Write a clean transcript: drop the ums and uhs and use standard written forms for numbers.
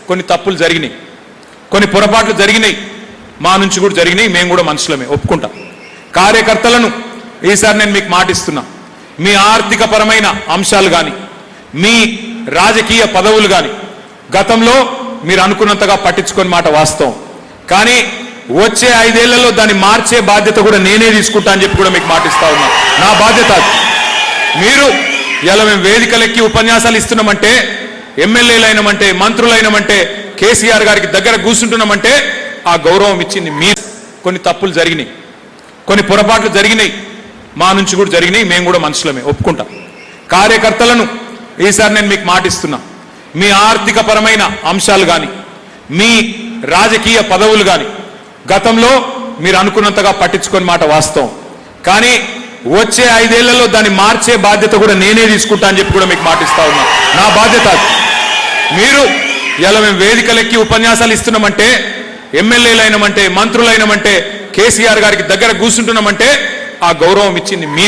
కొన్ని తప్పులు జరిగినాయి, కొన్ని పొరపాట్లు జరిగినాయి, మా నుంచి కూడా జరిగినాయి. మేము కూడా మనుషులమే, ఒప్పుకుంటాం. కార్యకర్తలను ఈసారి నేను మీకు మాటిస్తున్నా, మీ ఆర్థిక పరమైన అంశాలు కానీ మీ రాజకీయ పదవులు కానీ గతంలో మీరు అనుకున్నంతగా పట్టించుకొని మాట వాస్తవం. కానీ వచ్చే 5 ఏళ్లలో దాన్ని మార్చే బాధ్యత కూడా నేనే తీసుకుంటా అని చెప్పి కూడా మీకు మాటిస్తా ఉన్నా. నా బాధ్యత. మీరు ఇలా మేము వేదికలెక్కి ఉపన్యాసాలు ఇస్తున్నామంటే, ఎమ్మెల్యేలైనమంటే, మంత్రులైనమంటే, కేసీఆర్ గారికి దగ్గర కూర్చుంటున్నామంటే ఆ గౌరవం ఇచ్చింది మీరు. కొన్ని తప్పులు జరిగినాయి, కొన్ని పొరపాట్లు జరిగినాయి, మా నుంచి కూడా జరిగినాయి. మేము కూడా మనుషులమే, ఒప్పుకుంటాం. కార్యకర్తలను ఈసారి నేను మీకు మాటిస్తున్నా, మీ ఆర్థిక పరమైన అంశాలు కానీ మీ రాజకీయ పదవులు కానీ గతంలో మీరు అనుకున్నంతగా పట్టించుకొని మాట వాస్తవం. కానీ వచ్చే 5 ఏళ్లలో దాన్ని మార్చే బాధ్యత కూడా నేనే తీసుకుంటా అని చెప్పి కూడా మీకు మాటిస్తా ఉన్నా. నా బాధ్యత. మీరు ఇలా మేము వేదికలెక్కి ఉపన్యాసాలు ఇస్తున్నామంటే, ఎమ్మెల్యేలైనమంటే, మంత్రులైనమంటే, కేసీఆర్ గారికి దగ్గర కూర్చుంటున్నామంటే ఆ గౌరవం ఇచ్చింది మీరు.